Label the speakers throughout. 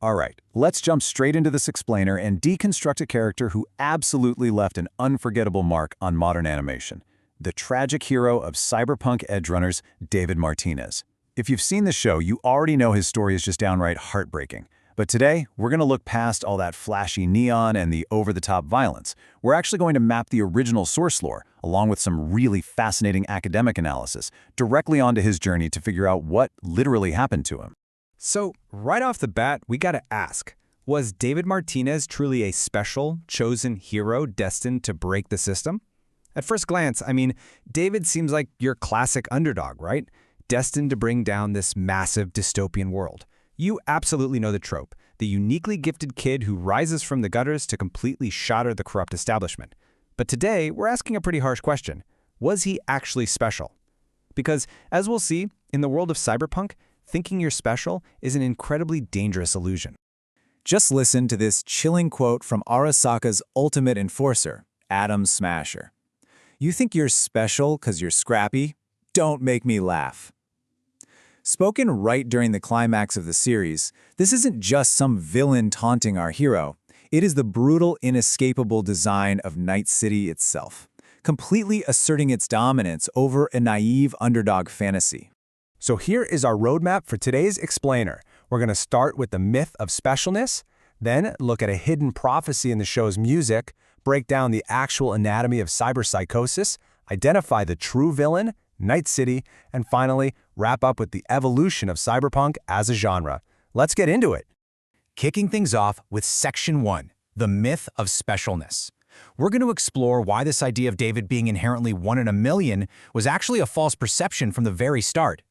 Speaker 1: Alright, let's jump straight into this explainer and deconstruct a character who absolutely left an unforgettable mark on modern animation. The tragic hero of Cyberpunk Edgerunners, David Martinez. If you've seen the show, you already know his story is just downright heartbreaking. But today, we're going to look past all that flashy neon and the over-the-top violence. We're actually going to map the original source lore, along with some really fascinating academic analysis, directly onto his journey to figure out what literally happened to him.
Speaker 2: So, right off the bat, we gotta ask, was David Martinez truly a special, chosen hero destined to break the system? At first glance, David seems like your classic underdog, right? Destined to bring down this massive dystopian world. You absolutely know the trope, the uniquely gifted kid who rises from the gutters to completely shatter the corrupt establishment. But today, we're asking a pretty harsh question. Was he actually special? Because, as we'll see, in the world of cyberpunk, thinking you're special is an incredibly dangerous illusion.
Speaker 1: Just listen to this chilling quote from Arasaka's ultimate enforcer, Atom Smasher. "You think you're special because you're scrappy? Don't make me laugh." Spoken right during the climax of the series, this isn't just some villain taunting our hero. It is the brutal, inescapable design of Night City itself, completely asserting its dominance over a naive underdog fantasy.
Speaker 3: So here is our roadmap for today's explainer. We're going to start with the myth of specialness, then look at a hidden prophecy in the show's music, break down the actual anatomy of cyberpsychosis, identify the true villain, Night City, and finally, wrap up with the evolution of cyberpunk as a genre. Let's get into it.
Speaker 4: Kicking things off with Section 1, the myth of specialness. We're going to explore why this idea of David being inherently one in a million was actually a false perception from the very start.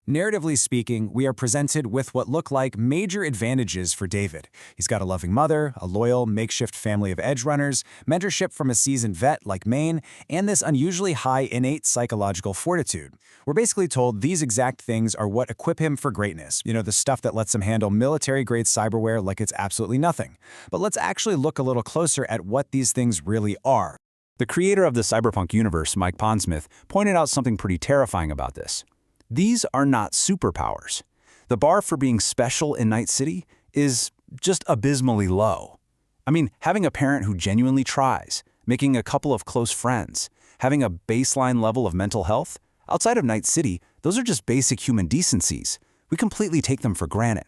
Speaker 1: Narratively speaking, we are presented with what look like major advantages for David. He's got a loving mother, a loyal, makeshift family of Edgerunners, mentorship from a seasoned vet like Maine, and this unusually high innate psychological fortitude. We're basically told these exact things are what equip him for greatness, the stuff that lets him handle military-grade cyberware like it's absolutely nothing. But let's actually look a little closer at what these things really are.
Speaker 5: The creator of the Cyberpunk universe, Mike Pondsmith, pointed out something pretty terrifying about this. These are not superpowers. The bar for being special in Night City is just abysmally low. Having a parent who genuinely tries, making a couple of close friends, having a baseline level of mental health, outside of Night City, those are just basic human decencies. We completely take them for granted.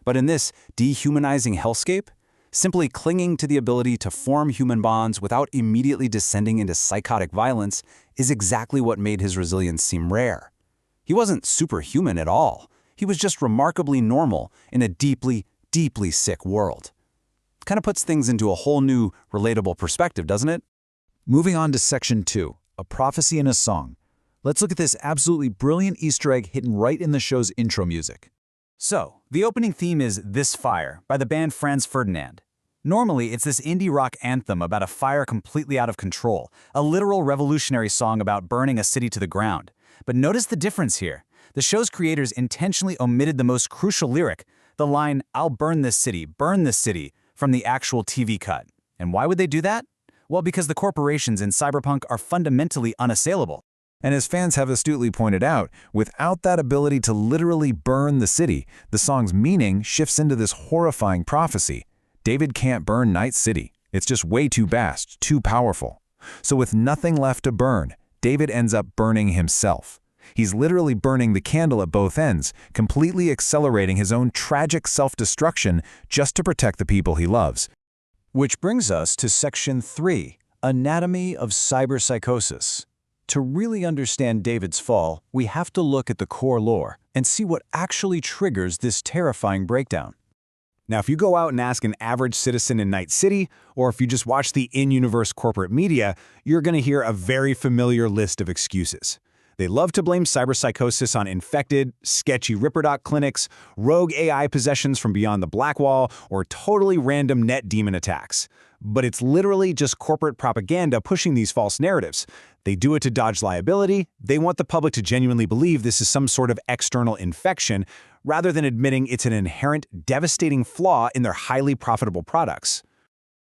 Speaker 5: But in this dehumanizing hellscape, simply clinging to the ability to form human bonds without immediately descending into psychotic violence is exactly what made his resilience seem rare. He wasn't superhuman at all. He was just remarkably normal in a deeply, deeply sick world. Kind of puts things into a whole new, relatable perspective, doesn't it?
Speaker 1: Moving on to Section 2, a prophecy in a song. Let's look at this absolutely brilliant Easter egg hidden right in the show's intro music. So, the opening theme is This Fire by the band Franz Ferdinand. Normally, it's this indie rock anthem about a fire completely out of control, a literal revolutionary song about burning a city to the ground. But notice the difference here. The show's creators intentionally omitted the most crucial lyric, the line, "I'll burn this city," from the actual TV cut. And why would they do that? Well, because the corporations in Cyberpunk are fundamentally unassailable. And as fans have astutely pointed out, without that ability to literally burn the city, the song's meaning shifts into this horrifying prophecy. David can't burn Night City. It's just way too vast, too powerful. So with nothing left to burn, David ends up burning himself. He's literally burning the candle at both ends, completely accelerating his own tragic self-destruction just to protect the people he loves. Which brings us to Section 3, Anatomy of Cyberpsychosis. To really understand David's fall, we have to look at the core lore and see what actually triggers this terrifying breakdown. Now, if you go out and ask an average citizen in Night City, or if you just watch the in-universe corporate media, you're going to hear a very familiar list of excuses. They love to blame cyberpsychosis on infected, sketchy Ripperdoc clinics, rogue AI possessions from beyond the Black Wall, or totally random net demon attacks. But it's literally just corporate propaganda pushing these false narratives. They do it to dodge liability. They want the public to genuinely believe this is some sort of external infection, rather than admitting it's an inherent, devastating flaw in their highly profitable products.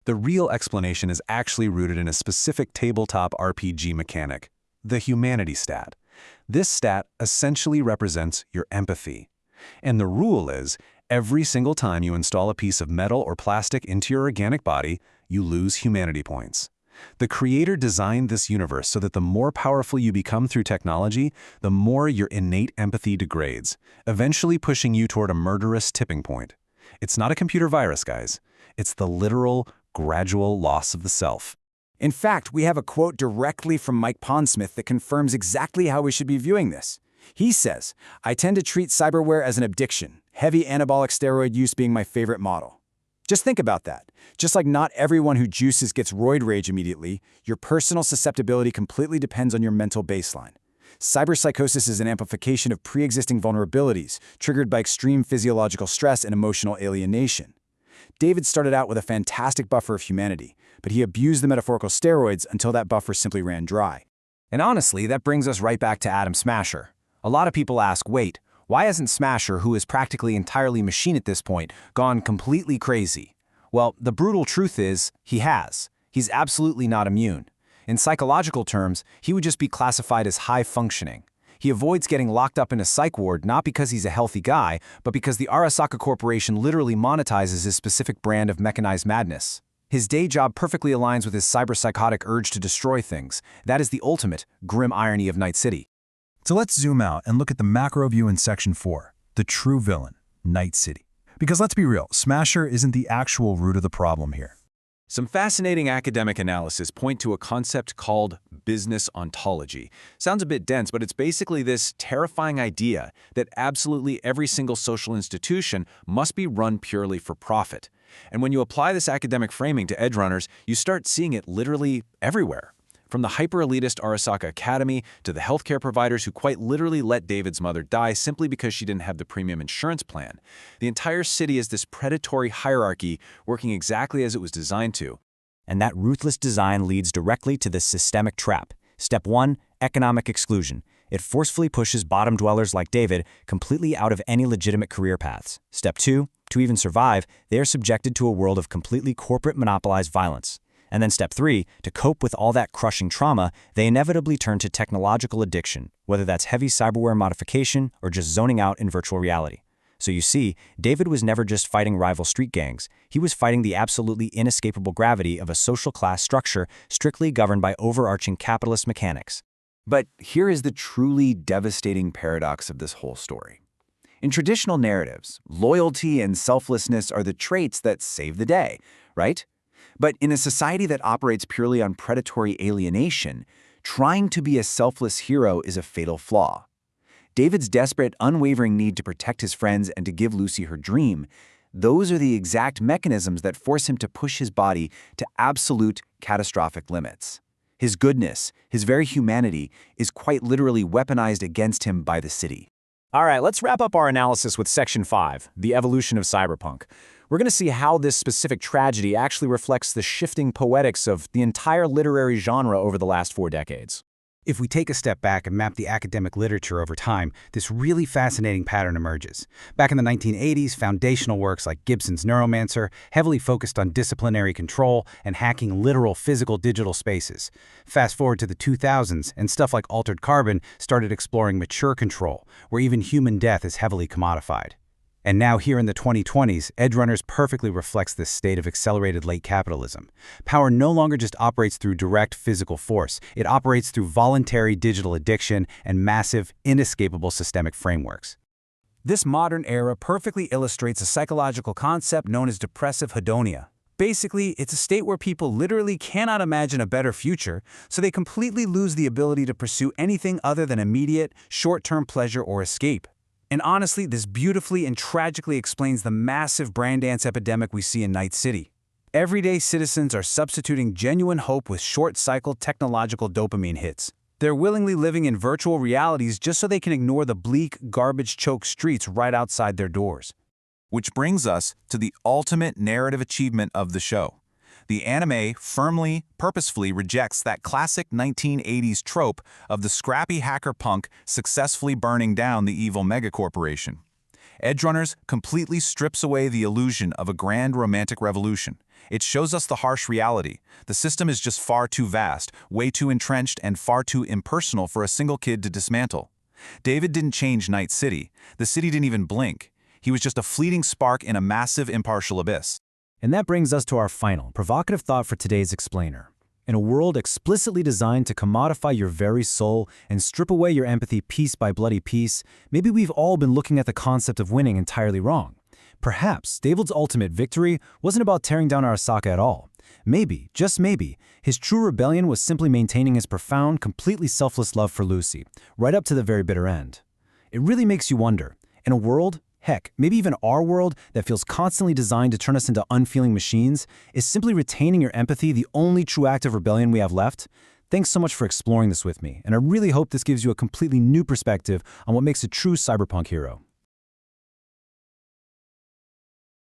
Speaker 5: The real explanation is actually rooted in a specific tabletop RPG mechanic, the humanity stat. This stat essentially represents your empathy. And the rule is,
Speaker 3: Every single time you install a piece of metal or plastic into your organic body, you lose humanity points. The creator designed this universe so that the more powerful you become through technology, the more your innate empathy degrades, eventually pushing you toward a murderous tipping point. It's not a computer virus, guys. It's the literal, gradual loss of the self.
Speaker 1: In fact, we have a quote directly from Mike Pondsmith that confirms exactly how we should be viewing this. He says, "I tend to treat cyberware as an addiction, heavy anabolic steroid use being my favorite model." Just think about that. Just like not everyone who juices gets roid rage immediately, your personal susceptibility completely depends on your mental baseline. Cyberpsychosis is an amplification of pre-existing vulnerabilities triggered by extreme physiological stress and emotional alienation. David started out with a fantastic buffer of humanity, but he abused the metaphorical steroids until that buffer simply ran dry.
Speaker 4: And honestly, that brings us right back to Adam Smasher. A lot of people ask, wait, why hasn't Smasher, who is practically entirely machine at this point, gone completely crazy? Well, the brutal truth is, he has. He's absolutely not immune. In psychological terms, he would just be classified as high-functioning. He avoids getting locked up in a psych ward not because he's a healthy guy, but because the Arasaka Corporation literally monetizes his specific brand of mechanized madness. His day job perfectly aligns with his cyberpsychotic urge to destroy things. That is the ultimate, grim irony of Night City.
Speaker 3: So let's zoom out and look at the macro view in Section 4, the true villain, Night City. Because let's be real, Smasher isn't the actual root of the problem here.
Speaker 5: Some fascinating academic analysis point to a concept called business ontology. Sounds a bit dense, but it's basically this terrifying idea that absolutely every single social institution must be run purely for profit. And when you apply this academic framing to Edgerunners, you start seeing it literally everywhere. From the hyper-elitist Arasaka Academy to the healthcare providers who quite literally let David's mother die simply because she didn't have the premium insurance plan. The entire city is this predatory hierarchy working exactly as it was designed to.
Speaker 4: And that ruthless design leads directly to the systemic trap. Step 1, economic exclusion. It forcefully pushes bottom dwellers like David completely out of any legitimate career paths. Step 2, to even survive, they are subjected to a world of completely corporate monopolized violence. And then step 3, to cope with all that crushing trauma, they inevitably turn to technological addiction, whether that's heavy cyberware modification or just zoning out in virtual reality. So you see, David was never just fighting rival street gangs. He was fighting the absolutely inescapable gravity of a social class structure strictly governed by overarching capitalist mechanics.
Speaker 1: But here is the truly devastating paradox of this whole story. In traditional narratives, loyalty and selflessness are the traits that save the day, right? But in a society that operates purely on predatory alienation, trying to be a selfless hero is a fatal flaw. David's desperate, unwavering need to protect his friends and to give Lucy her dream, those are the exact mechanisms that force him to push his body to absolute, catastrophic limits. His goodness, his very humanity, is quite literally weaponized against him by the city.
Speaker 4: All right, let's wrap up our analysis with Section 5, the evolution of cyberpunk. We're going to see how this specific tragedy actually reflects the shifting poetics of the entire literary genre over the last 4 decades.
Speaker 6: If we take a step back and map the academic literature over time, this really fascinating pattern emerges. Back in the 1980s, foundational works like Gibson's Neuromancer heavily focused on disciplinary control and hacking literal physical digital spaces. Fast forward to the 2000s, and stuff like Altered Carbon started exploring mature control, where even human death is heavily commodified. And now here in the 2020s, Edgerunners perfectly reflects this state of accelerated late capitalism. Power no longer just operates through direct physical force. It operates through voluntary digital addiction and massive, inescapable systemic frameworks.
Speaker 1: This modern era perfectly illustrates a psychological concept known as depressive hedonia. Basically, it's a state where people literally cannot imagine a better future, so they completely lose the ability to pursue anything other than immediate, short-term pleasure or escape. And honestly, this beautifully and tragically explains the massive brain dance epidemic we see in Night City. Everyday citizens are substituting genuine hope with short-cycle technological dopamine hits. They're willingly living in virtual realities just so they can ignore the bleak, garbage-choked streets right outside their doors.
Speaker 5: Which brings us to the ultimate narrative achievement of the show. The anime firmly, purposefully rejects that classic 1980s trope of the scrappy hacker punk successfully burning down the evil megacorporation. Edgerunners completely strips away the illusion of a grand romantic revolution. It shows us the harsh reality. The system is just far too vast, way too entrenched, and far too impersonal for a single kid to dismantle. David didn't change Night City. The city didn't even blink. He was just a fleeting spark in a massive impartial abyss.
Speaker 4: And that brings us to our final, provocative thought for today's explainer. In a world explicitly designed to commodify your very soul and strip away your empathy piece by bloody piece, maybe we've all been looking at the concept of winning entirely wrong. Perhaps David's ultimate victory wasn't about tearing down Arasaka at all. Maybe, just maybe, his true rebellion was simply maintaining his profound, completely selfless love for Lucy, right up to the very bitter end. It really makes you wonder, in a world, heck, maybe even our world that feels constantly designed to turn us into unfeeling machines, is simply retaining your empathy the only true act of rebellion we have left? Thanks so much for exploring this with me, and I really hope this gives you a completely new perspective on what makes a true cyberpunk hero.